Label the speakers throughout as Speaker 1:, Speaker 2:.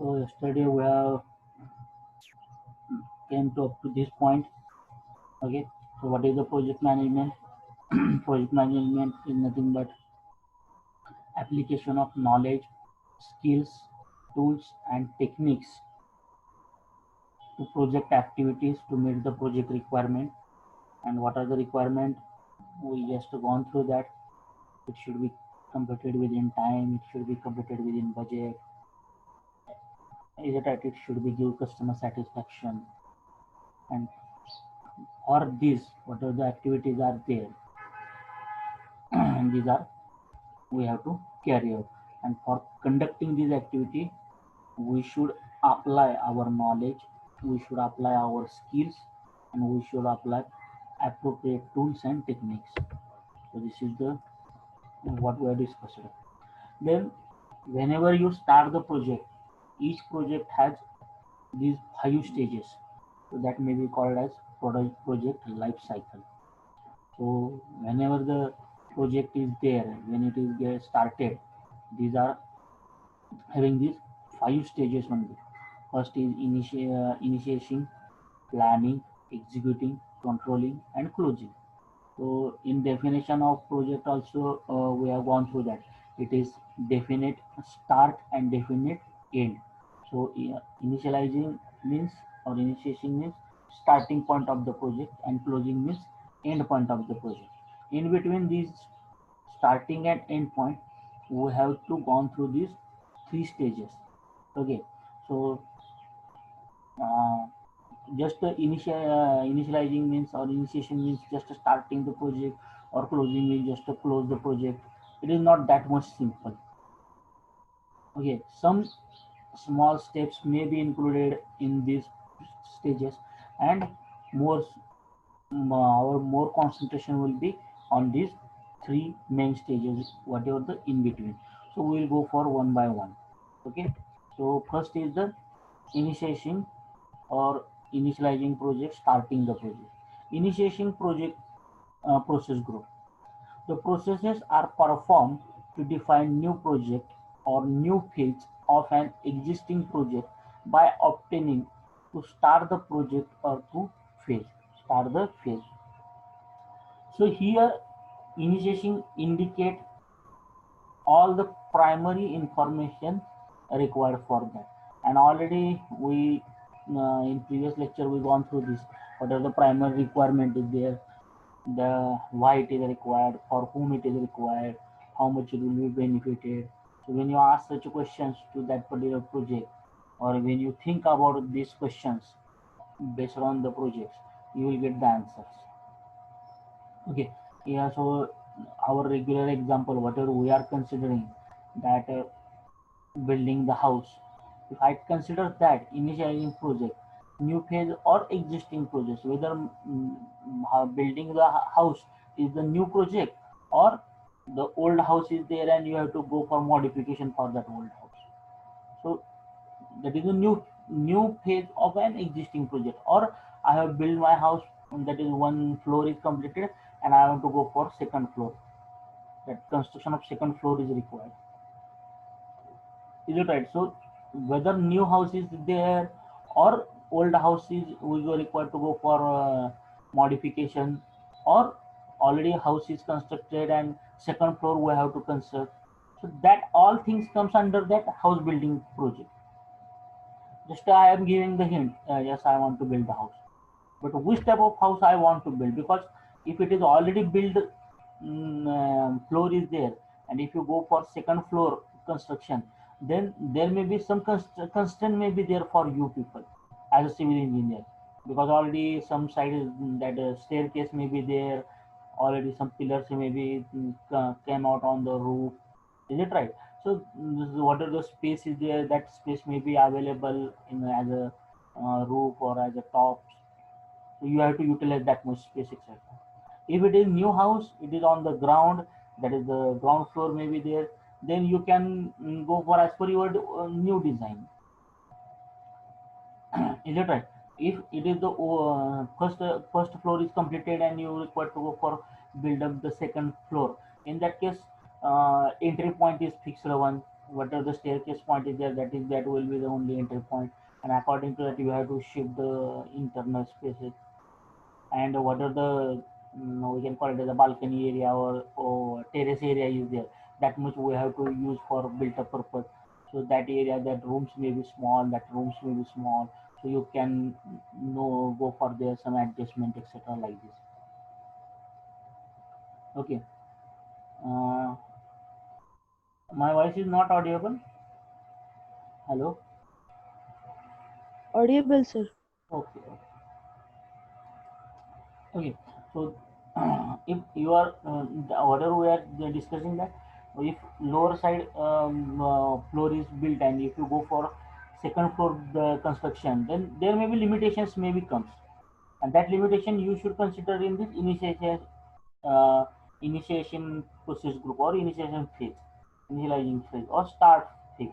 Speaker 1: So yesterday we have came to up to this point. Okay. So what is the project management? Project management is nothing but application of knowledge, skills, tools, and techniques to project activities to meet the project requirement. And what are the requirement? We just gone through that. It should be completed within time. It should be completed within budget. Is it right? It should be give customer satisfaction. And for this, what are the activities are there? And these are we have to carry out. And for conducting this activity, we should apply our knowledge, we should apply our skills, and we should apply appropriate tools and techniques. So this is the what we are discussing. Then whenever you start the project, each project has these 5 stages. So that may be called as project life cycle. So whenever the project is there, when it is get started, these are having these 5 stages only. First is initiation, planning, executing, controlling, and closing. So in definition of project also we have gone through that. It is definite start and definite end. So initializing means or initiation means starting point of the project, and closing means end point of the project. In between these starting and end point, we have to gone through these 3 stages. Okay, so uh, just initializing means or initiation means just starting the project, or closing means just to close the project. It is not that much simple. Okay, some small steps may be included in these stages, and more our more concentration will be on these 3 main stages, whatever the in between. So we will go for one by one. Okay, so first is the initiation or initializing project, starting the project. Initiation project process group. The processes are performed to define new project or new phase of an existing project by obtaining to start the project or to phase. Start the phase. So here initiation indicate all the primary information required for that. And already we in previous lecture we gone through this. What are the primary requirement is there, the why it is required, for whom it is required, how much it will be benefited. So when you ask such questions to that particular project, or when you think about these questions based on the projects, you will get the answers. Okay, yeah. So our regular example, whatever we are considering, that building the house. If I consider that initializing project, new phase or existing projects, whether building the house is the new project, or the old house is there and you have to go for modification for that old house. So that is a new phase of an existing project. Or I have built my house, that is one floor is completed, and I want to go for second floor. That construction of second floor is required. Is it right? So whether new house is there or old house is we were required to go for modification, or already house is constructed and second floor we have to construct. So that all things comes under that house building project. Just I am giving the hint. Yes, I want to build the house, but which type of house I want to build? Because if it is already built, floor is there, and if you go for second floor construction, then there may be some constraint may be there for you people as a civil engineer, because already some side is that staircase may be there, already some pillars may be came out on the roof. Is it right? So what are the space is there? That space may be available in as a roof or as a top. So you have to utilize that much space, etc. If it is new house, it is on the ground, that is the ground floor may be there, then you can go for as per your new design. Is it right? If it is the first floor is completed and you require to go for build up the second floor, in that case entry point is fixed one, whatever the staircase point is there, that will be the only entry point, and according to that you have to shift the internal spaces. And what are the we can call it as a balcony area or terrace area is there, that much we have to use for built up purpose. So that area, that rooms may be small, that rooms may be small, so you can know go for there some adjustment etc like this. Okay. uh, my voice is not audible. Hello.
Speaker 2: Audible, sir.
Speaker 1: Okay. Okay, so if you are whatever we are discussing, that if lower side floor is built and if you go for second floor construction, then there may be limitations maybe comes, and that limitation you should consider in this uh, initiation process group or initiation phase, initializing phase or start phase.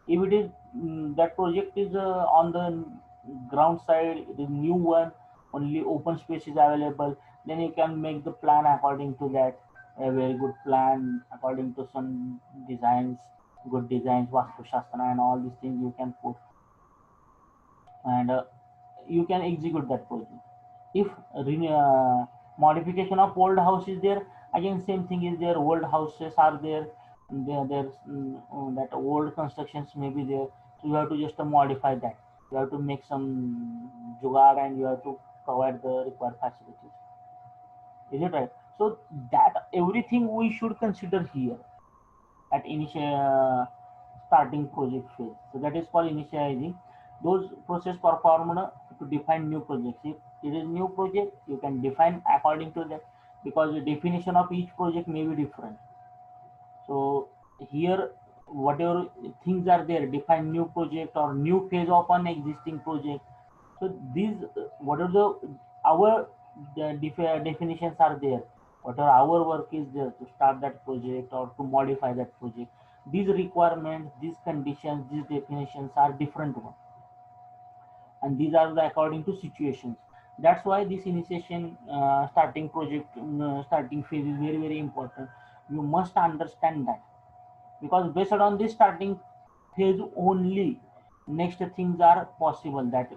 Speaker 1: If it is that project is on the ground side, it is new one, only open space is available, then you can make the plan according to that. A very good plan according to some designs, good designs, Vastu Shastra and all these things you can put, and you can execute that project. If modification of old house is there, again same thing is there, old houses are there, there's that old constructions may be there, so you have to just modify that, you have to make some jugaad and you have to provide the required facilities. Is it right? So that everything we should consider here at initial starting project phase. So that is called initializing. Those process performed to define new projects. If it is new project, you can define according to that, because the definition of each project may be different. So here, whatever things are there, define new project or new phase of an existing project. So these, what are the our definitions are there. Whatever our work is there to start that project or to modify that project. These requirements, these conditions, these definitions are different ones, and these are the according to situations. That's why this initiation starting project starting phase is very very important. You must understand that, because based on this starting phase only next things are possible, that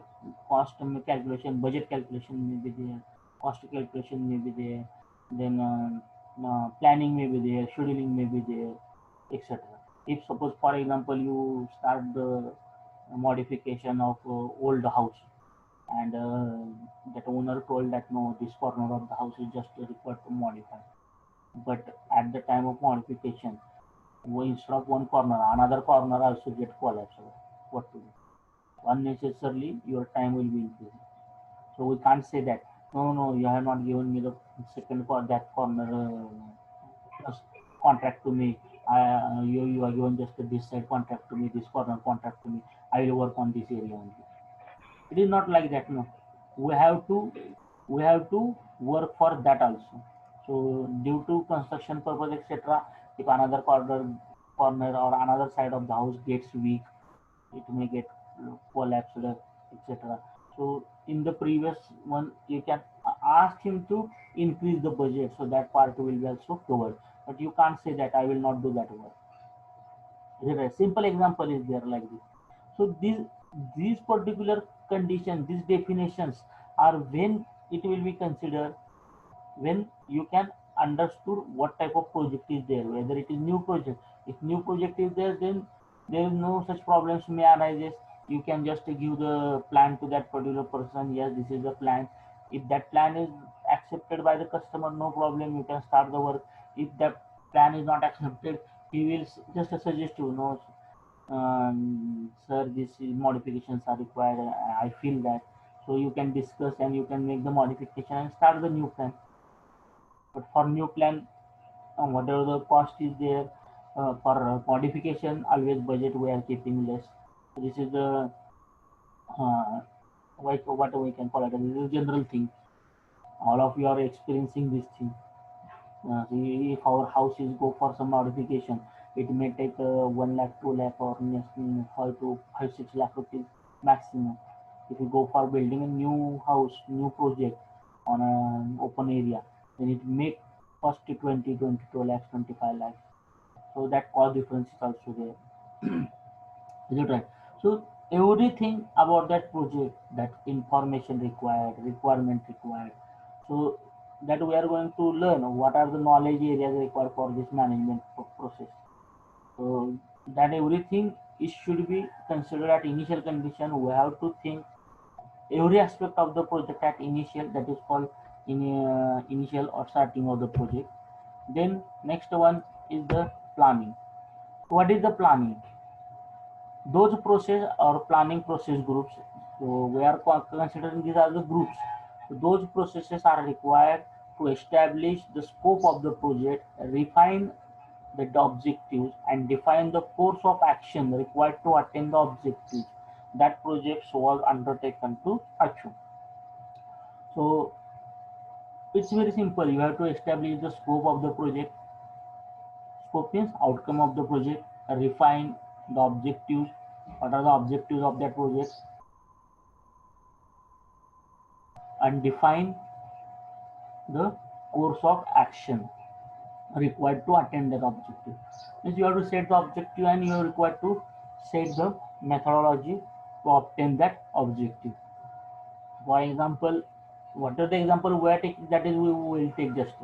Speaker 1: cost calculation, budget calculation may be there, cost calculation may be there, then planning may be there, scheduling may be there, etc. If suppose for example you start the modification of old house, and that owner told that no, this corner of the house is just required to modify, but at the time of modification, instead of one corner, another corner also get collapsed. What to do? Unnecessarily, your time will be increased. So we can't say that no, no, you have not given me the second for that corner contract to me. You are given just this side contract to me, this corner contract to me. I will work on this area only. It is not like that. No, we have to work for that also. So due to construction purpose etc., if another corner or another side of the house gets weak, it may get collapsed etc. So in the previous one you can ask him to increase the budget, so that part will be also covered, but you can't say that I will not do that work. A simple example is there like this. So these particular conditions, these definitions are when it will be considered, when you can understood what type of project is there, whether it is new project. If new project is there, then there is no such problems may arises. You can just give the plan to that particular person. Yes, this is the plan. If that plan is accepted by the customer, no problem. You can start the work. If that plan is not accepted, he will just suggest you, no, sir, these modifications are required. I feel that. So you can discuss and you can make the modification and start the new plan. But for new plan, whatever the cost is there, for modification, always budget we are keeping less. So this is the uh, what we can call it. This is a general thing. All of you are experiencing this thing. So if our houses go for some modification, it may take 1 lakh, 2 lakh, or 5 to 6 lakh rupees maximum. If you go for building a new house, new project on an open area, then it may cost you 20, 22 lakhs, 25 lakhs. So that cost difference is also there. Is it right? So everything about that project, that information required, requirement required. So that we are going to learn what are the knowledge areas required for this management process. So that everything is should be considered at initial condition. We have to think every aspect of the project at initial, that is called initial or starting of the project. Then next one is the planning. What is the planning? Those process or planning process groups, so we are considering these as the groups. So those processes are required to establish the scope of the project, refine the objectives, and define the course of action required to attain the objectives that projects was undertaken to achieve. So it's very simple. You have to establish the scope of the project. Scope means outcome of the project, refine the objectives. What are the objectives of that project? And define the course of action required to attain that objective. Means you have to set the objective and you are required to set the methodology to obtain that objective. For example, what is the example we are taking? That is, we will take just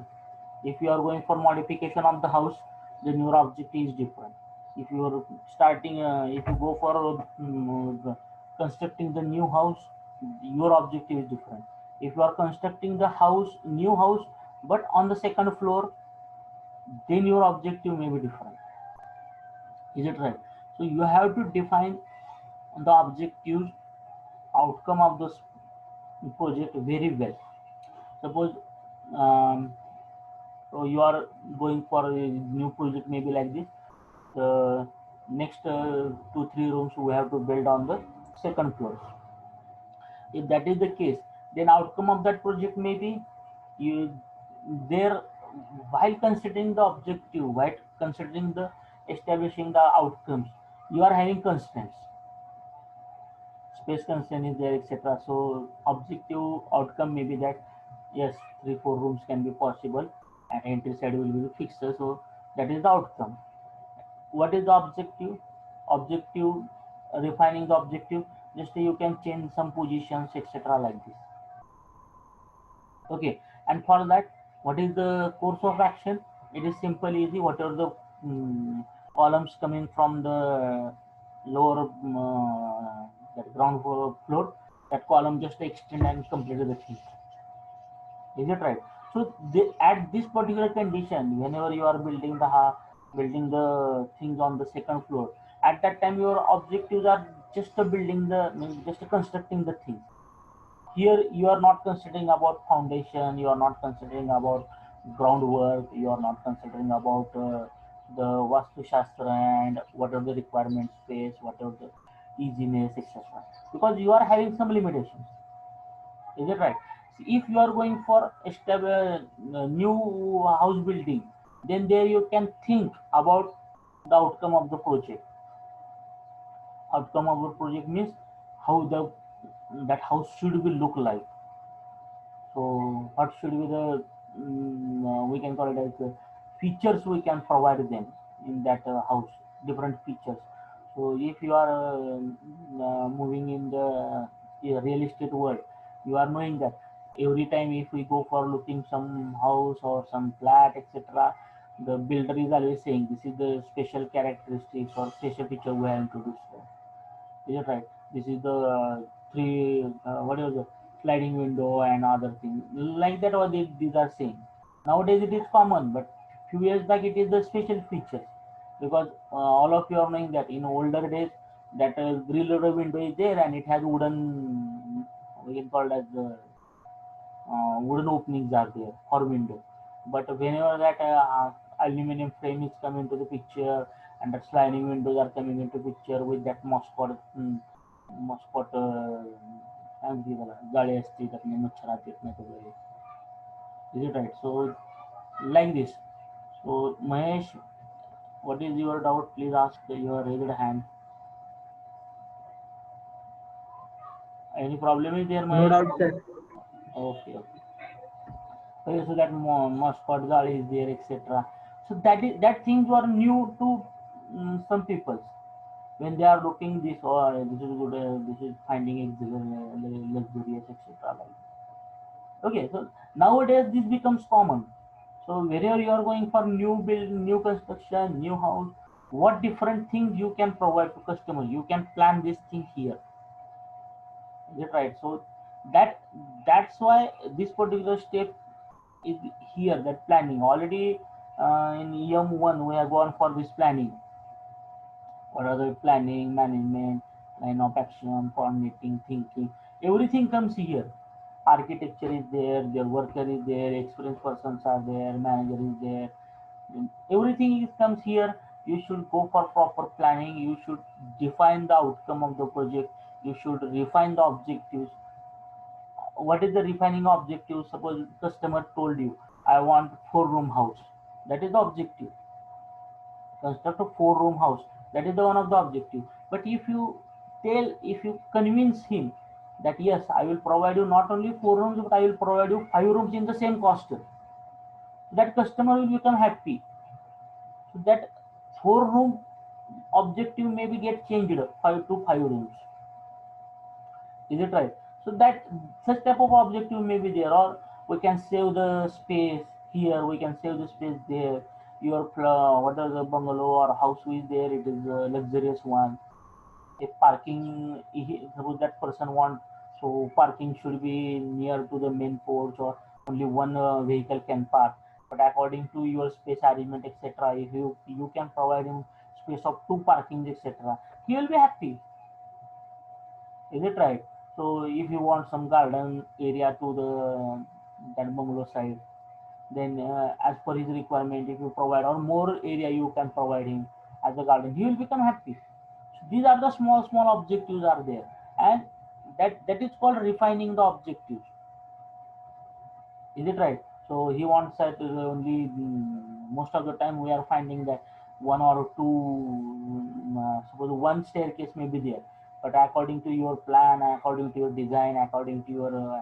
Speaker 1: if you are going for modification of the house, then your objective is different. If you are starting, if you go for constructing the new house, your objective is different. If you are constructing the house, new house, but on the second floor, then your objective may be different. Is it right? So you have to define the objective outcome of this project very well. Suppose so you are going for a new project, maybe like this. The next 2 3 rooms we have to build on the second floor. If that is the case, then outcome of that project may be you there, while considering the objective, while considering the establishing the outcomes, you are having constraints. Space constraint is there, etc. So objective outcome may be that yes, 3 4 rooms can be possible and entry side will be fixed. So that is the outcome. What is the objective? Objective, refining the objective, just you can change some positions, etc. like this. Okay, and for that, what is the course of action? It is simple, easy. Whatever the columns coming from the lower that ground floor, that column just extend and complete the thing. Is it right? So at this particular condition, whenever you are building building the things on the second floor, at that time your objectives are just building the just constructing the things. Here you are not considering about foundation, you are not considering about groundwork, you are not considering about the vastu shastra and what are the requirements space, what are the easiness, etc. Because you are having some limitations. Is it right? So if you are going for a new house building, then there you can think about the outcome of the project. Outcome of the project means how the that house should be look like. So what should be the we can call it as features we can provide them in that house, different features. So if you are moving in the real estate world, you are knowing that every time if we go for looking some house or some flat, etc., the builder is always saying this is the special characteristics or special feature we have introduced there. Is it right? This is the three what is the sliding window and other things like that. What these are saying nowadays it is common, but few years back it is the special features because all of you are knowing that in older days that grill window is there and it has wooden, we can call it as wooden openings are there for window. But whenever that aluminum frame is coming to the picture and the sliding windows are coming into picture with that mosquito mosquito सांगते त्याला जाळी असते त्यातनं मच्छरात येत नाही वगैरे. Is it right? So like this. So Mahesh, what is your doubt? Please ask your raised hand. Any problem is there,
Speaker 2: No
Speaker 1: Mahesh?
Speaker 2: doubt, sir.
Speaker 1: Okay, okay. Okay, so that mascot gali is there, etc. So that things were new to some people. when they are looking this, or this is good, this is finding luxurious, etc. Like, okay, so nowadays this becomes common. So wherever you are going for new build, new construction, new house, what different things you can provide to customers? You can plan this thing here. Is it right? So that that's why this particular step is here. That planning already in EM1 we have gone for this planning. What are the planning, management, line of action, coordinating, thinking? Everything comes here. Architecture is there, their worker is there, experienced persons are there, manager is there. Everything comes here. You should go for proper planning. You should define the outcome of the project. You should refine the objectives. What is the refining objective? Suppose customer told you, I want 4-room house. That is the objective. Construct a 4-room house. That is the one of the objective. But if you convince him that yes, I will provide you not only 4 rooms, but I will provide you 5 rooms in the same cost, that customer will become happy. So that 4-room objective maybe get changed 5 to 5 rooms. Is it right? So that such type of objective may be there, or we can save the space here, we can save the space there. Your whatever the bungalow or house is there, it is a luxurious one. If parking, suppose that person want, so parking should be near to the main porch, or only one vehicle can park. But according to your space arrangement, etc., if you can provide him space of 2 parkings, etc., he will be happy. Is it right? So if you want some garden area to the that bungalow side, then as per his requirement, if you provide or more area you can provide him as a garden, he will become happy. So these are the small objectives are there, and that is called refining the objectives. Is it right? So he wants that only most of the time we are finding that one or two, suppose one staircase may be there, but according to your plan, according to your design, according to your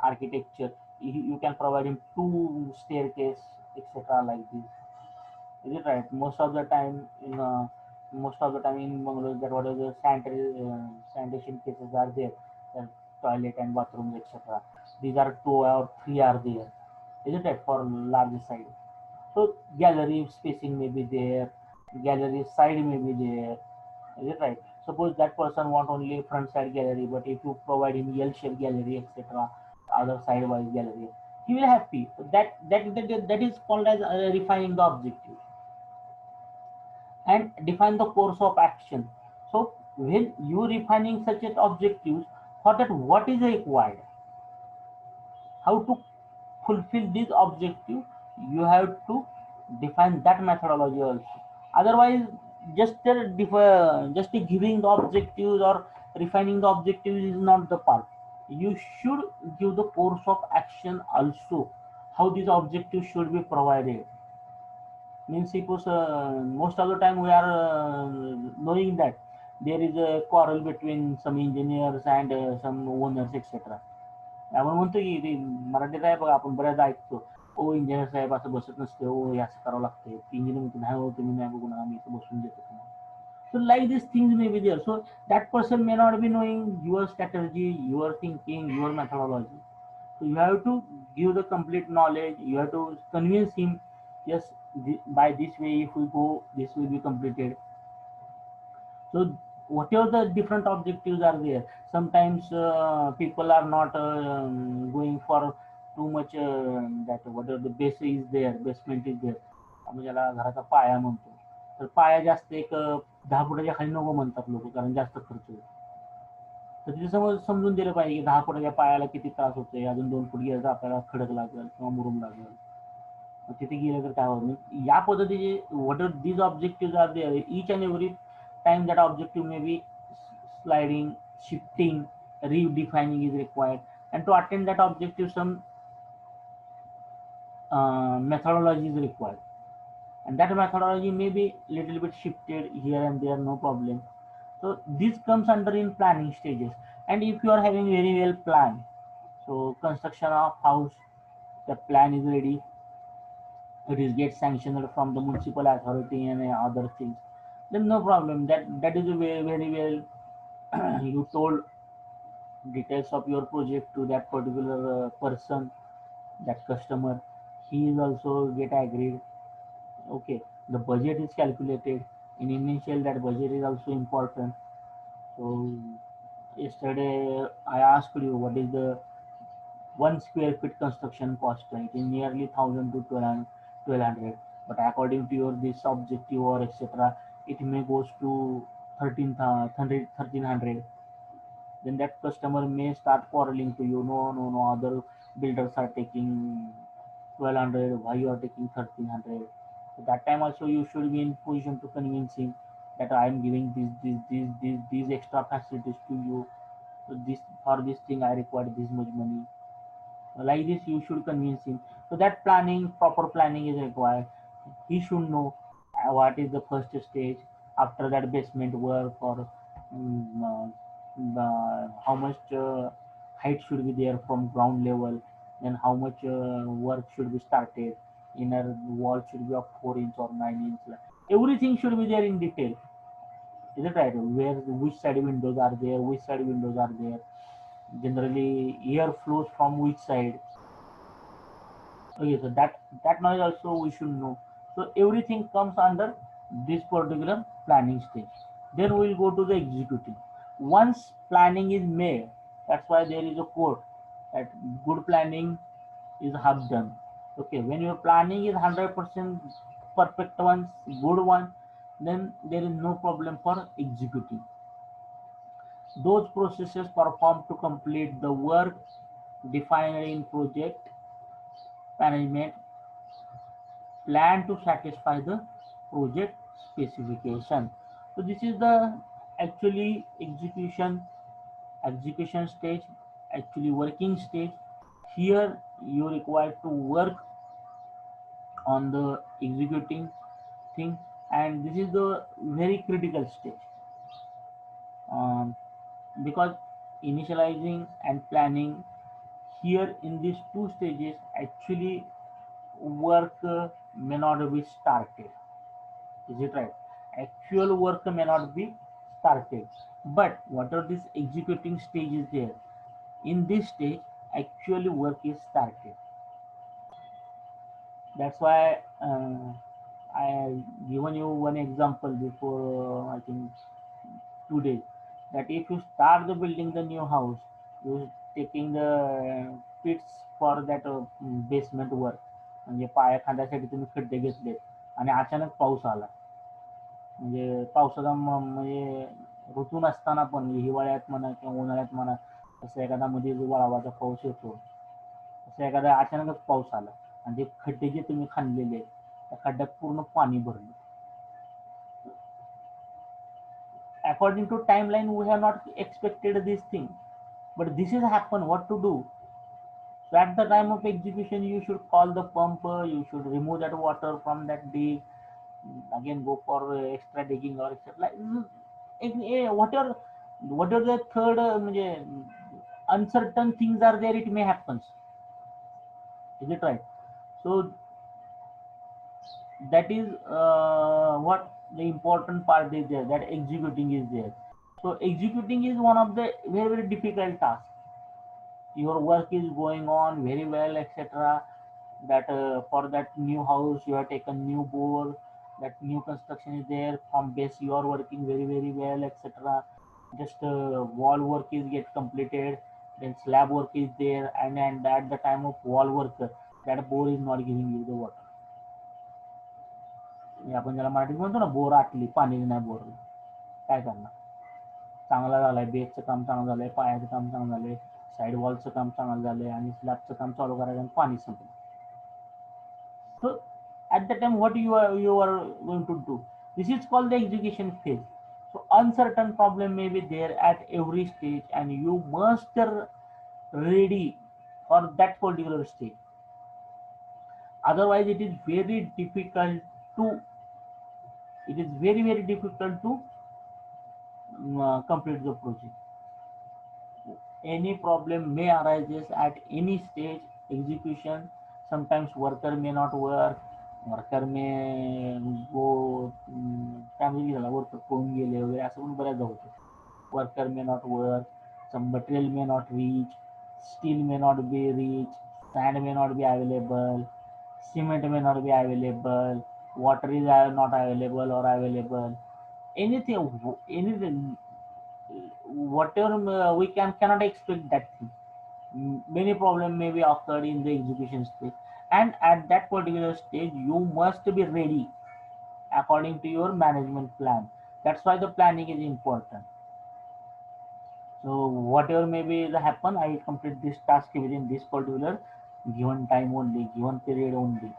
Speaker 1: architecture, you can provide him 2 staircase, etc. Like this. Is it right? Most of the time in Bangalore, that what are the sanitation cases are there, the toilet and bathrooms, etc. These are 2 or 3 are there. Is it right? For larger side. So gallery spacing may be there, gallery side may be there. Is it right? Suppose that person want only front side gallery, but if you provide him L-shaped gallery, etc., other side wise gallery, he will happy. So that is called as refining the objective and define the course of action. So when you refining such an objectives, for that what is required, how to fulfill this objective, you have to define that methodology also. Otherwise, just giving the objectives or refining the objectives is not the part. You should give the course of action also, how these objectives should be provided. Means suppose most of the time we are knowing that there is a quarrel between some engineers and some owners, etc. आपण म्हणतो की ते मराठीत आहे बघा, आपण बऱ्याचदा ऐकतो, ओ इंजिनियर साहेब असं बसत नसते, ओ हे असं करावं लागते. इंजिनियर म्हणतो नाही हो, तुम्ही नाही बघू नका, मी इथं बसून देतो तुम्हाला. So like these things may be there. So that person may not be knowing your strategy, your thinking, your methodology. So you have to give the complete knowledge. You have to convince him, yes, by this way if we go, this will be completed. So whatever the different objectives are there, sometimes people are not going for too much that whatever the base is there, basement is there, आपण ज्याला घराचा पाया म्हणतो, तर पाया जास्त एक 10 फुटाच्या खाली नको म्हणतात लोक, कारण जास्त खर्च होतो. तर तिथे समजून दिलं पाहिजे की 10 फुटाच्या पायाला किती त्रास होतोय, अजून 2 फूट गेलं तर आपल्याला खडक लागेल किंवा मुरुम लागेल. तिथे गेलं तर काय होतं, या पद्धतीचे what are these objectives are there, each and every time that objective may be sliding, shifting, redefining is required, and to attain that objective some methodology is required, and that methodology may be little bit shifted here and there, no problem. So this comes under in planning stages. And if you are having very well planned, so construction of house, the plan is ready, it is get sanctioned from the municipal authority and other things. then no problem. That is a very, very well you told details of your project to that particular person, that customer. He is also get agreed. Okay, the budget is calculated. In initial, that budget is also important. So yesterday I asked you what is the 1 square feet construction cost. It is nearly 1,000 to 1,200. But according to your this objective or etc., it may goes to 1,300. Then that customer may start quarreling to you. No, no, no. Other builders are taking 1,200. Why you are taking 1,300? So that time also you should be in position to convince him that I am giving these extra facilities to you. So this for this thing I require this much money. Like this you should convince him. So that proper planning is required. He should know what is the first stage, after that basement work, or how much height should be there from ground level, then how much work should be started, inner wall should be of 4 inch or 9 inch, everything should be there in detail. Is it right? Where which side windows are there, which side windows are there, generally air flows from which side. Okay, so that knowledge also we should know. So everything comes under this particular planning stage. Then we'll go to the executing. Once planning is made, that's why there is a quote that good planning is half done. Okay, when your planning is 100% perfect one, good one, then there is no problem for executing. Those processes performed to complete the work defined in project management plan to satisfy the project specification. So this is the actually execution stage, actually working stage. Here you require to work on the executing thing, and this is the very critical stage, um, because initializing and planning, here in these two stages actually work may not be started. Is it right? Actual work may not be started. But what are this executing stage is there? In this stage, actually work is started. That's why I given you one example before I think 2 days, that if you start the building the new house, you taking the pits for that basement work, म्हणजे पाया खांद्यासाठी तुम्ही खड्डे घेतले आणि अचानक पाऊस आला, म्हणजे पावसाचा म्हणजे ऋतू नसताना पण हिवाळ्यात म्हणा किंवा उन्हाळ्यात म्हणा, तसं एखादा मध्ये जो वळवाचा पाऊस येतो, तसं एखादा अचानकच पाऊस आला आणि ते खड्डे जे तुम्ही खांदलेले त्या खड्ड्यात पूर्ण पाणी भरलं. According to timeline we have not expected this thing, but this is happen. What to do? So at the time of execution you should call the pump, you should remove that water from that dig, again go for extra digging or etc. Like whatever the third म्हणजे uncertain things are there, it may happen. Is it right? So that is what the important part is there, that executing is there. So executing is one of the very, very difficult tasks. Your work is going on very well, etc. That for that new house you have taken new bore, that new construction is there, from base you are working very, very well, etc. Just wall work is get completed, then slab work is there, and at the time of wall work that bore is not giving you the water. म्हणजे आपण ज्याला मराठीत म्हणतो ना, bore आटली, पाणी नाही bore, काय करणार? चांगला झालाय, बेसचं काम चांगलं झालंय, पायाचं काम चांगलं झालंय, साईड वॉलचं काम चांगलं झालंय आणि स्लॅबचं काम चालू करायचं आणि पाणी संपलं. So at the time what you are going to do, this is called the execution phase. So uncertain problem may be there at every stage and you must ready for that particular stage. Otherwise it is very difficult to, it is very, very difficult to complete the project. Any problem may arise at any stage execution. Sometimes worker may not work, worker में वो family झाला, worker पळून गेले वगैरे असं पण बऱ्याचदा होतं. Worker may not work, some material may not reach, steel may not be reached, sand may not be available, cement may not be available, water is not available or available, anything, whatever we cannot expect that thing. Many problem may be occurred in the execution stage, and at that particular stage you must be ready according to your management plan. That's why the planning is important. So whatever may be the happen, I will complete this task within this particular given time only, given period only.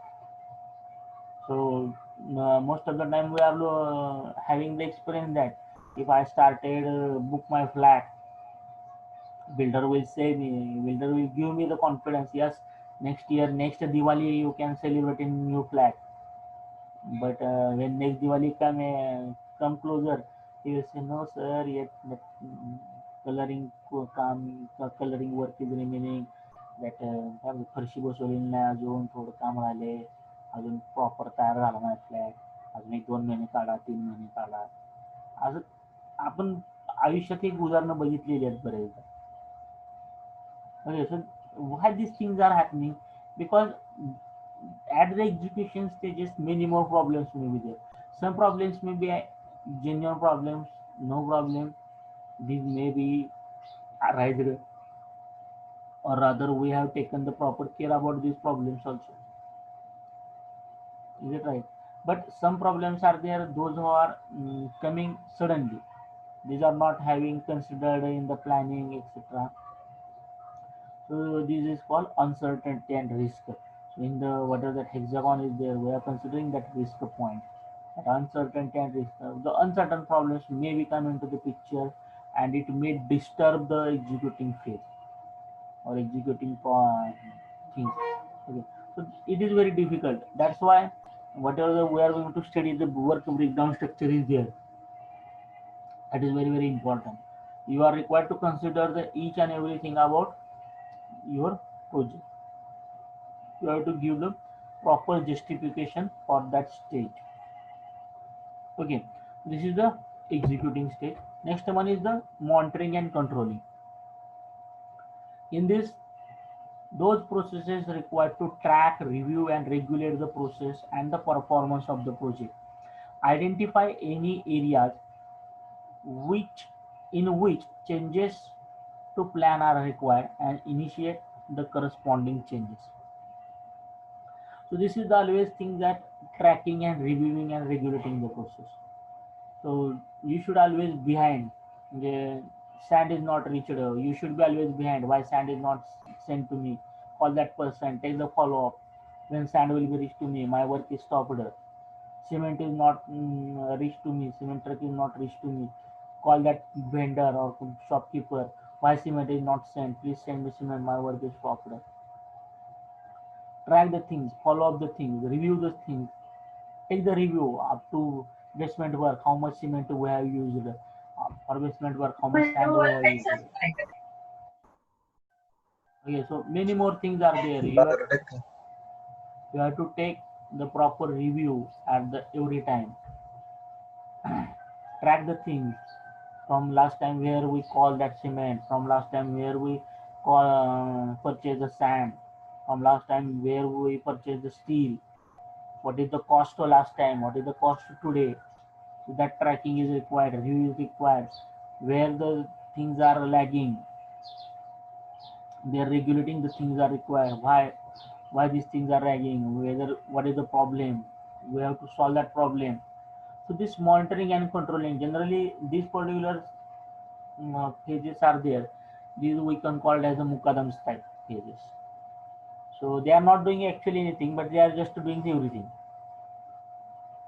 Speaker 1: So most of the time we are having the experience that if I started book my flat, builder will say me, builder will give me the confidence. Yes, next year, next Diwali, you can celebrate in new flat. But when next Diwali come closer, he will say, no sir, yet the coloring coloring work is remaining. That फरशी बसवलेली नाही, अजून थोडं काम राहिले, अजून proper तयार झाला नाही फ्लॅट, अजून 1-2 महिने काढा, 3 महिने काढा. असं आपण आयुष्यात एक उदाहरणं बघितलेली आहेत बरेचदा. Okay, so why these things are happening? Because at the execution stages, many more problems may be there. Some problems may be genuine problems, no problem. These may be arised, or rather, we have taken the proper care about these problems also. Is it right? But some problems are there, those who are coming suddenly. These are not having considered in the planning, etc. So this is called uncertainty and risk. So in the whatever that hexagon is there, we are considering that risk point. That uncertainty and risk. The uncertain problems may come into the picture, and it may disturb the executing phase or executing things. Okay. So it is very difficult. That's why whatever we are going to study, the work breakdown structure is there. That is very important. You are required to consider the each and everything about your project. You have to give the proper justification for that stage. Okay, this is the executing stage. Next one is the monitoring and controlling. In this, those processes required to track, review, and regulate the process and the performance of the project. Identify any areas which in which changes to plan are required and initiate the corresponding changes. So this is the always thing that tracking and reviewing and regulating the process. So you should always behind. The sand is not reached. You should be always behind. Why sand is not sent to me? Call that person. Take the follow up. When sand will be reached to me, my work is stopped. Cement is not reached to me. Cement truck is not reached to me. Call that vendor or shopkeeper. Why cement is not sent? Please send me cement. My work is stopped. Track the things. Follow up the things. Review the things. Take the review up to basement work, how much cement we have used, for basement work, how much sand we have used. Okay, so many more things are there. You have to take the proper review at the every time. Track the things from last time where we call that cement, from last time where we call purchase the sand, from last time where we purchase the steel. What is the cost of last time? What is the cost today? So that tracking is required, review is required. Where the things are lagging, they are regulating the things are required. Why these things are lagging? Whether what is the problem? We have to solve that problem. So this monitoring and controlling, generally these particular phases are there. These we can call as the Mukadams type phases. So they are not doing actually anything, but they are just doing everything.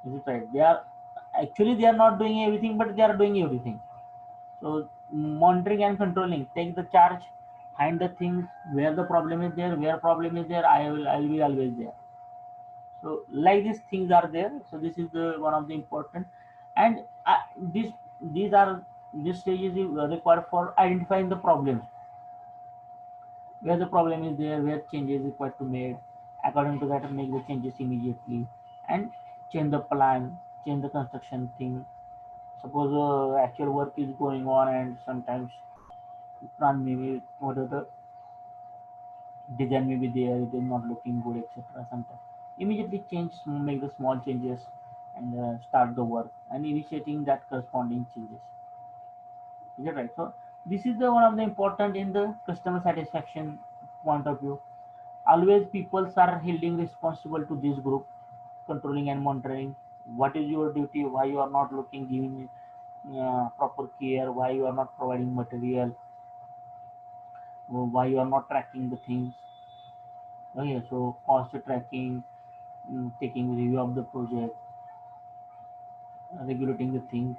Speaker 1: Is it right? They are not doing everything, but they are doing everything. So monitoring and controlling, take the charge, find the things where the problem is there, where problem is there, I will be always there. So like these things are there. So this is the one of the important, and this these are this stage is required for identifying the problems, where the problem is there, where changes required to made. According to that, make the changes immediately. and change the plan, change the construction thing. Suppose actual work is going on and sometimes plan maybe whatever the design may be there, it is not looking good, etc. Sometimes immediately change, make the small changes, and start the work and initiating that corresponding changes. Is it right? So this is the one of the important in the customer satisfaction point of view. Always people are holding responsible to this group, controlling and monitoring. What is your duty? Why you are not looking, giving proper care? Why you are not providing material? Why you are not tracking the things? Okay, so cost tracking, taking review of the project, regulating the thing.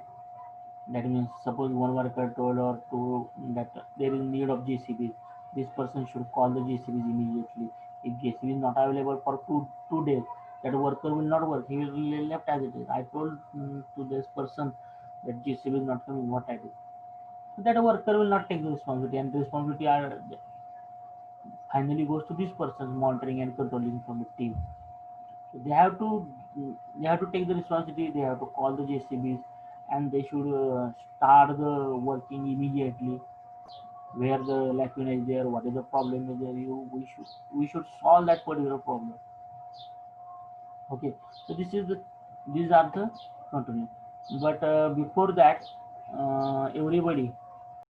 Speaker 1: That means suppose one worker told or two that there is need of GCBs, this person should call the GCBs immediately. If GCB is not available for two days, that worker will not work. He will be left as it is. I told to this person that GCB is not coming. What I do? So that worker will not take the responsibility, and the responsibility are finally goes to this person monitoring and controlling from the team. So they have to take the responsibility. They have to call the JCBs, and they should start the working immediately. Where the lacuna is there, what is the problem is there, we should solve that particular problem. Okay, so these are the controlling. But before that, everybody